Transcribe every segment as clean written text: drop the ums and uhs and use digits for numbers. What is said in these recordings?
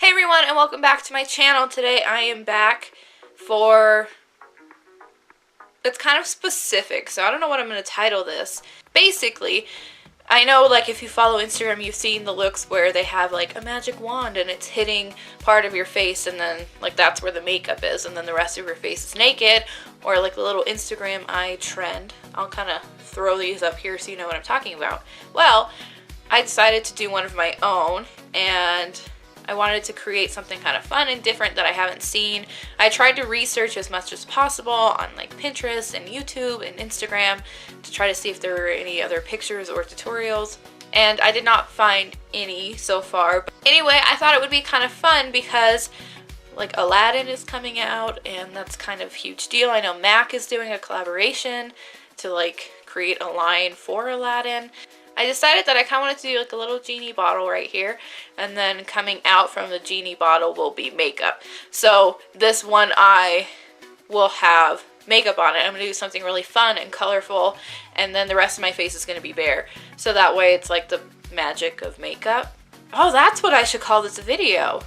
Hey everyone, and welcome back to my channel. Today I am back for... It's kind of specific, so I don't know what I'm going to title this. Basically, I know like if you follow Instagram, you've seen the looks where they have like a magic wand and it's hitting part of your face and then like that's where the makeup is and then the rest of your face is naked, or like the little Instagram eye trend. I'll kind of throw these up here so you know what I'm talking about. Well, I decided to do one of my own, and I wanted to create something kind of fun and different that I haven't seen. I tried to research as much as possible on like Pinterest and YouTube and Instagram to try to see if there were any other pictures or tutorials, and I did not find any so far. But anyway, I thought it would be kind of fun because like Aladdin is coming out and that's kind of a huge deal. I know MAC is doing a collaboration to like create a line for Aladdin. I decided that I kind of wanted to do like a little genie bottle right here, and then coming out from the genie bottle will be makeup. So this one eye will have makeup on it. I'm going to do something really fun and colorful, and then the rest of my face is going to be bare. So that way it's like the magic of makeup. Oh, that's what I should call this video.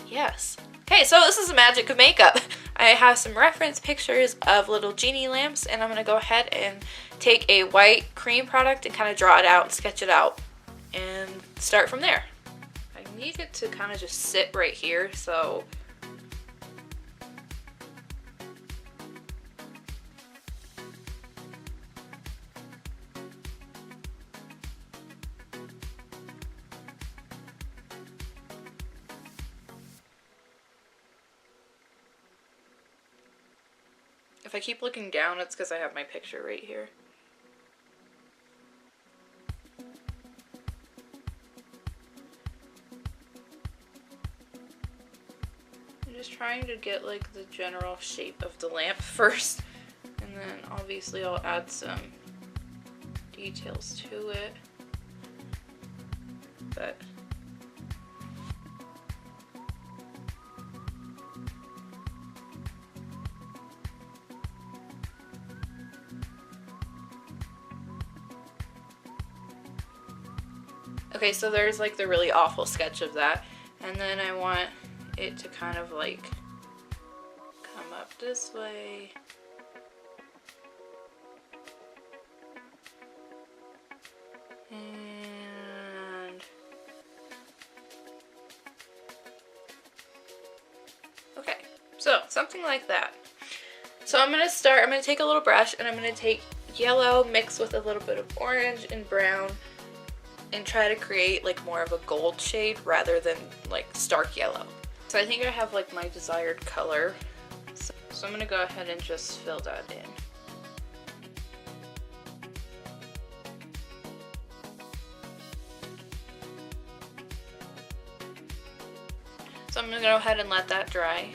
Yes. Okay, so this is the magic of makeup. I have some reference pictures of little genie lamps, and I'm going to go ahead and take a white cream product and kind of draw it out and sketch it out and start from there. I need it to kind of just sit right here, so if I keep looking down, it's because I have my picture right here. I'm just trying to get like the general shape of the lamp first, and then obviously I'll add some details to it. But okay, so there's like the really awful sketch of that, and then I want it to kind of like come up this way. And okay, so something like that. So I'm going to take a little brush and I'm going to take yellow mixed with a little bit of orange and brown and try to create like more of a gold shade rather than like stark yellow. So I think I have like my desired color. So I'm going to go ahead and just fill that in. So I'm going to go ahead and let that dry.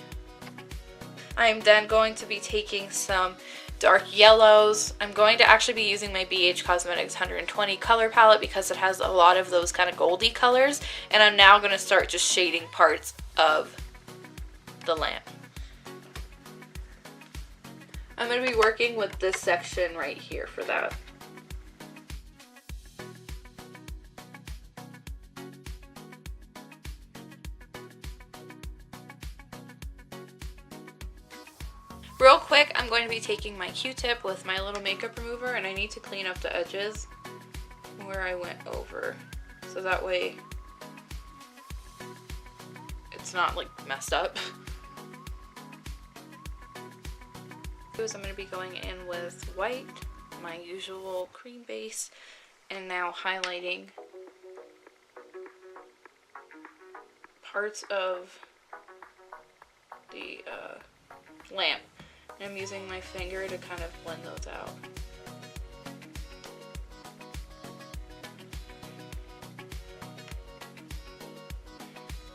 I'm then going to be taking some dark yellows. I'm going to actually be using my BH Cosmetics 120 color palette because it has a lot of those kind of goldy colors, and I'm now going to start just shading parts of the lamp. I'm going to be working with this section right here for that. Real quick, I'm going to be taking my Q-tip with my little makeup remover, and I need to clean up the edges where I went over, so that way it's not like messed up. I'm going to be going in with white, my usual cream base, and now highlighting parts of the lamp. I'm using my finger to kind of blend those out.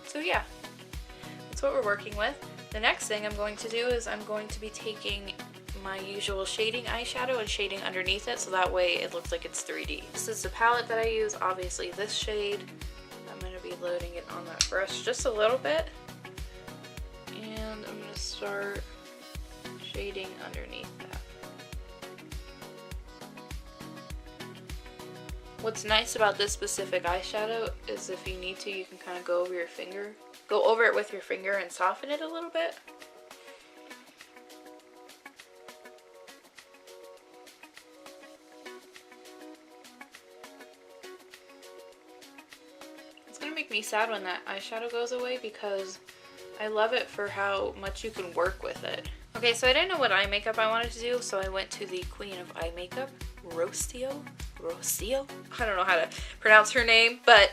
So yeah, that's what we're working with. The next thing I'm going to do is I'm going to be taking my usual shading eyeshadow and shading underneath it so that way it looks like it's 3D. This is the palette that I use, obviously this shade. I'm going to be loading it on that brush just a little bit. And I'm going to start shading underneath that. What's nice about this specific eyeshadow is if you need to, you can kind of go over it with your finger and soften it a little bit. It's gonna make me sad when that eyeshadow goes away because I love it for how much you can work with it. Okay, so I didn't know what eye makeup I wanted to do, so I went to the queen of eye makeup, Rocio? I don't know how to pronounce her name, but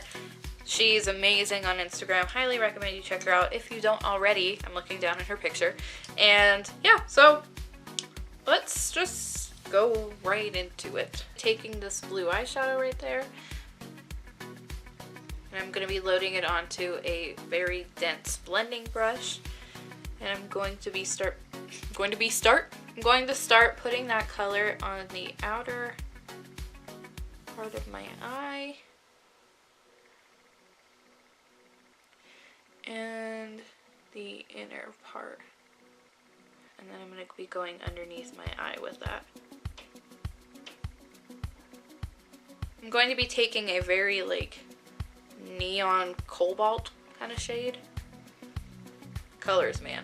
she's amazing on Instagram. Highly recommend you check her out if you don't already. I'm looking down at her picture. And yeah, so let's just go right into it. Taking this blue eyeshadow right there, and I'm going to be loading it onto a very dense blending brush. And I'm going to start putting that color on the outer part of my eye and the inner part. And then I'm going to be going underneath my eye with that. I'm going to be taking a very like neon cobalt kind of shade. Colors, man.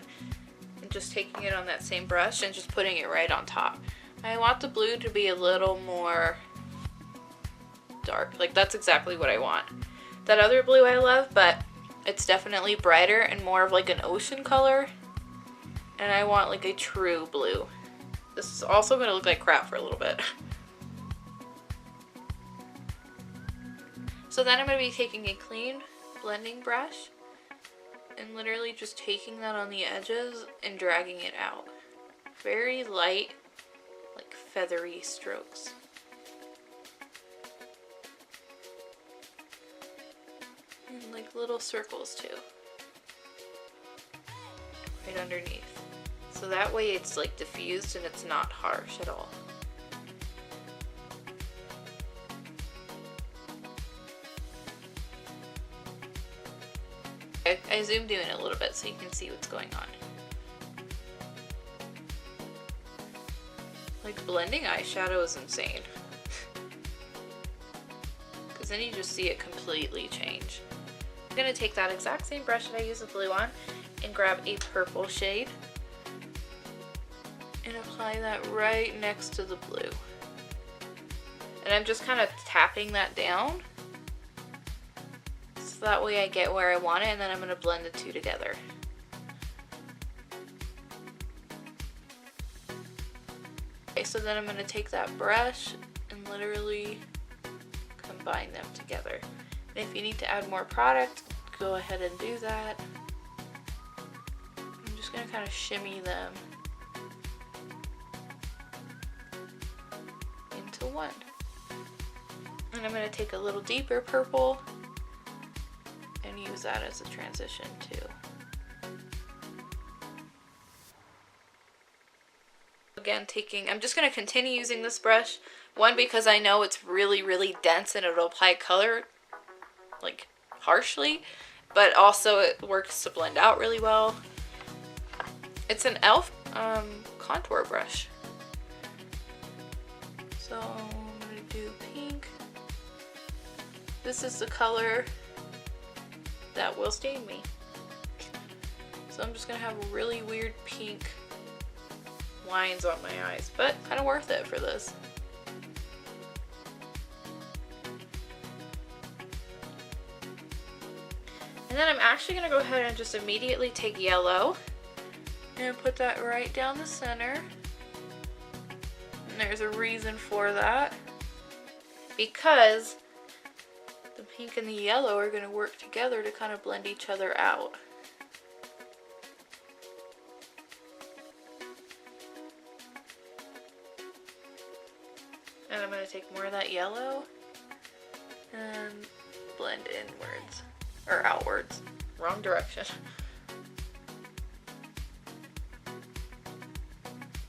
And just taking it on that same brush and just putting it right on top. I want the blue to be a little more dark. Like, that's exactly what I want. That other blue I love, but it's definitely brighter and more of like an ocean color. And I want like a true blue. This is also going to look like crap for a little bit. So then I'm going to be taking a clean blending brush and literally just taking that on the edges and dragging it out. Very light, like feathery strokes. And like little circles too. Right underneath. So that way it's like diffused and it's not harsh at all. I zoomed in a little bit so you can see what's going on. Like, blending eyeshadow is insane. Because then you just see it completely change. I'm going to take that exact same brush that I used the blue on and grab a purple shade and apply that right next to the blue. And I'm just kind of tapping that down. So that way I get where I want it, and then I'm going to blend the two together. Okay, so then I'm going to take that brush and literally combine them together. And if you need to add more product, go ahead and do that. I'm just going to kind of shimmy them into one. And I'm going to take a little deeper purple and use that as a transition too. Again, I'm just going to continue using this brush. One, because I know it's really, really dense and it'll apply color like harshly, but also it works to blend out really well. It's an e.l.f. Contour brush. So I'm going to do pink. This is the color that will stain me. So I'm just gonna have really weird pink lines on my eyes, but kind of worth it for this. And then I'm actually gonna go ahead and just immediately take yellow and put that right down the center. And there's a reason for that, because the pink and the yellow are going to work together to kind of blend each other out. And I'm going to take more of that yellow and blend inwards, or outwards, wrong direction.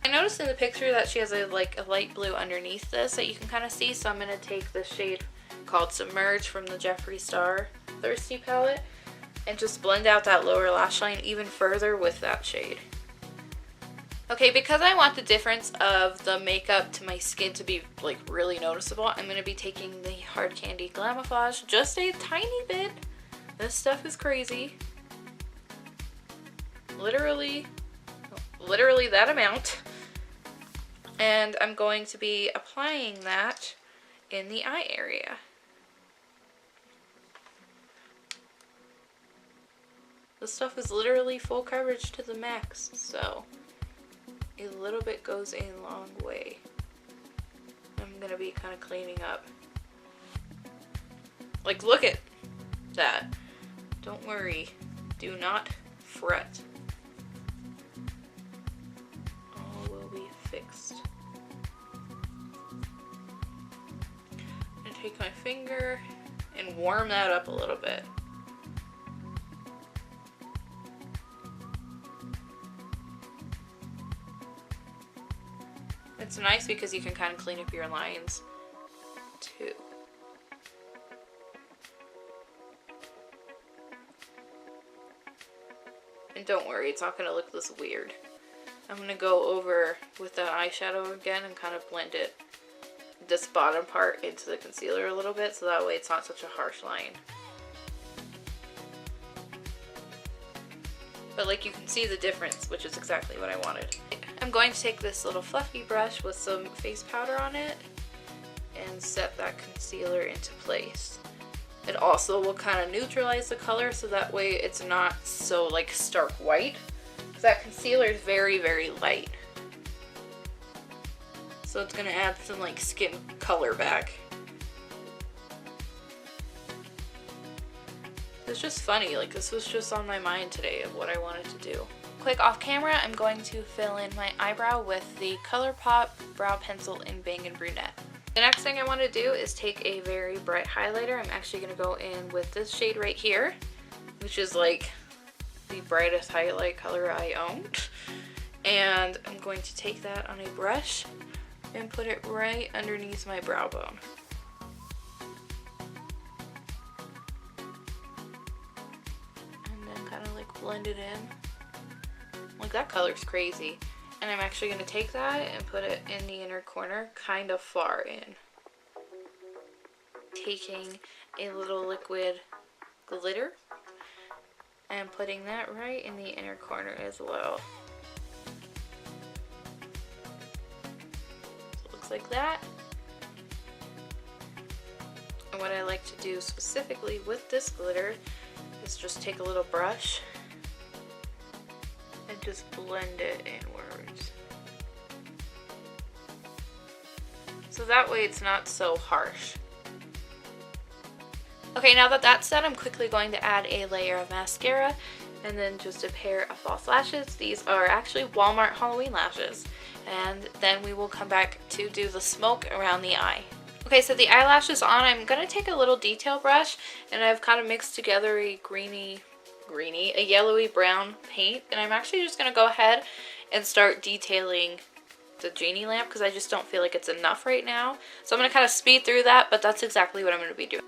I noticed in the picture that she has a light blue underneath this that you can kind of see, so I'm going to take the shade called Submerge from the Jeffree Star Thirsty palette and just blend out that lower lash line even further with that shade. Okay, because I want the difference of the makeup to my skin to be like really noticeable, I'm going to be taking the Hard Candy Glamouflage just a tiny bit. This stuff is crazy. Literally that amount. And I'm going to be applying that in the eye area. This stuff is literally full coverage to the max, so a little bit goes a long way. I'm gonna be kind of cleaning up. Like, look at that. Don't worry. Do not fret. All will be fixed. I'm gonna take my finger and warm that up a little bit. It's nice because you can kind of clean up your lines too. And don't worry, it's not going to look this weird. I'm going to go over with the eyeshadow again and kind of blend it, this bottom part, into the concealer a little bit, so that way it's not such a harsh line. But like, you can see the difference, which is exactly what I wanted. I'm going to take this little fluffy brush with some face powder on it and set that concealer into place. It also will kind of neutralize the color, so that way it's not so like stark white. Because that concealer is very, very light. So it's going to add some like skin color back. It's just funny, like this was just on my mind today of what I wanted to do. Quick off camera, I'm going to fill in my eyebrow with the ColourPop brow pencil in Bang & Brunette. The next thing I want to do is take a very bright highlighter. I'm actually going to go in with this shade right here, which is like the brightest highlight color I own. And I'm going to take that on a brush and put it right underneath my brow bone. And then kind of like blend it in. Like, that color's crazy. And I'm actually going to take that and put it in the inner corner, kind of far in. Taking a little liquid glitter and putting that right in the inner corner as well. So it looks like that. And what I like to do specifically with this glitter is just take a little brush and just blend it inwards. So that way it's not so harsh. Okay, now that that's done, I'm quickly going to add a layer of mascara and then just a pair of false lashes. These are actually Walmart Halloween lashes. And then we will come back to do the smoke around the eye. Okay, so the eyelashes on, I'm going to take a little detail brush and I've kind of mixed together a a yellowy brown paint, and I'm actually just going to go ahead and start detailing the genie lamp because I just don't feel like it's enough right now. So I'm going to kind of speed through that, but that's exactly what I'm going to be doing.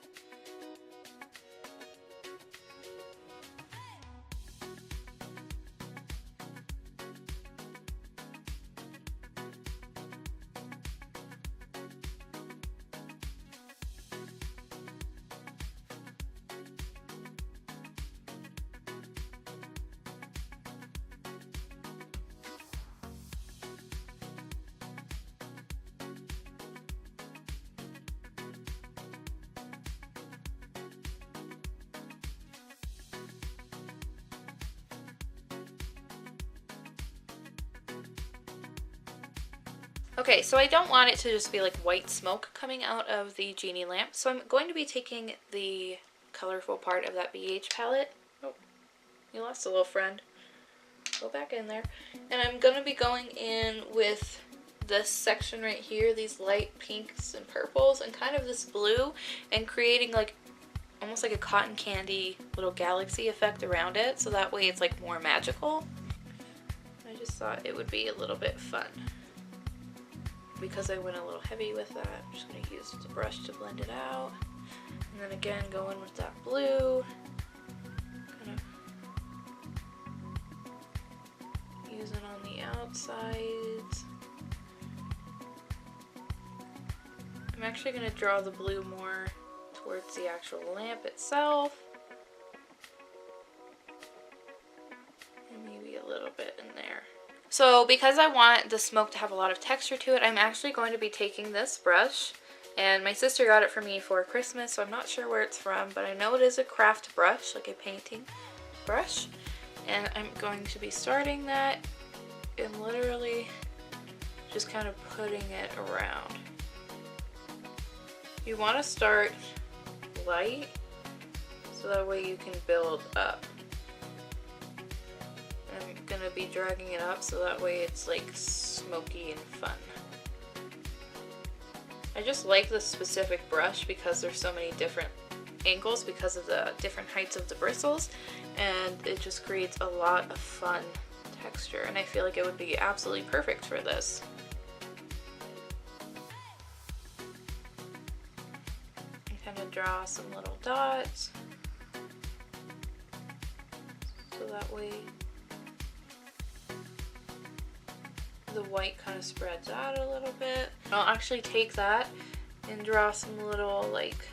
Okay, so I don't want it to just be like white smoke coming out of the genie lamp, so I'm going to be taking the colorful part of that BH palette. Oh, you lost a little friend. Go back in there. And I'm going to be going in with this section right here, these light pinks and purples, and kind of this blue, and creating like almost like a cotton candy little galaxy effect around it, so that way it's like more magical. I just thought it would be a little bit fun. Because I went a little heavy with that, I'm just going to use the brush to blend it out. And then again, go in with that blue. Kind of use it on the outsides. I'm actually going to draw the blue more towards the actual lamp itself. And maybe a little bit in there. So because I want the smoke to have a lot of texture to it, I'm actually going to be taking this brush. And my sister got it for me for Christmas, so I'm not sure where it's from, but I know it is a craft brush, like a painting brush. And I'm going to be starting that and literally just kind of putting it around. You want to start light so that way you can build up. I'm going to be dragging it up so that way it's like smoky and fun. I just like this specific brush because there's so many different angles because of the different heights of the bristles, and it just creates a lot of fun texture, and I feel like it would be absolutely perfect for this. And kind of draw some little dots so that way the white kind of spreads out a little bit. I'll actually take that and draw some little like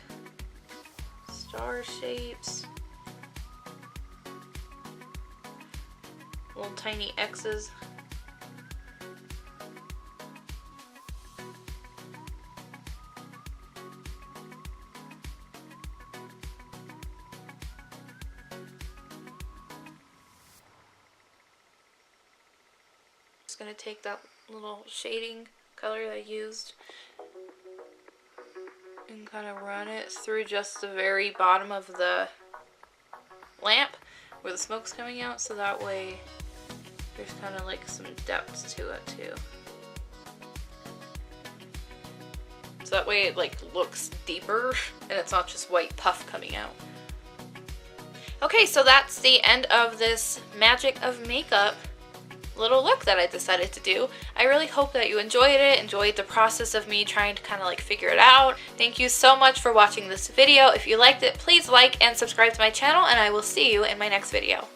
star shapes, little tiny X's. Going to take that little shading color that I used and kind of run it through just the very bottom of the lamp where the smoke's coming out, so that way there's kind of like some depth to it too. So that way it like looks deeper and it's not just white puff coming out. Okay, so that's the end of this Magic of Makeup little look that I decided to do. I really hope that you enjoyed it, enjoyed the process of me trying to kind of like figure it out. Thank you so much for watching this video. If you liked it, please like and subscribe to my channel, and I will see you in my next video.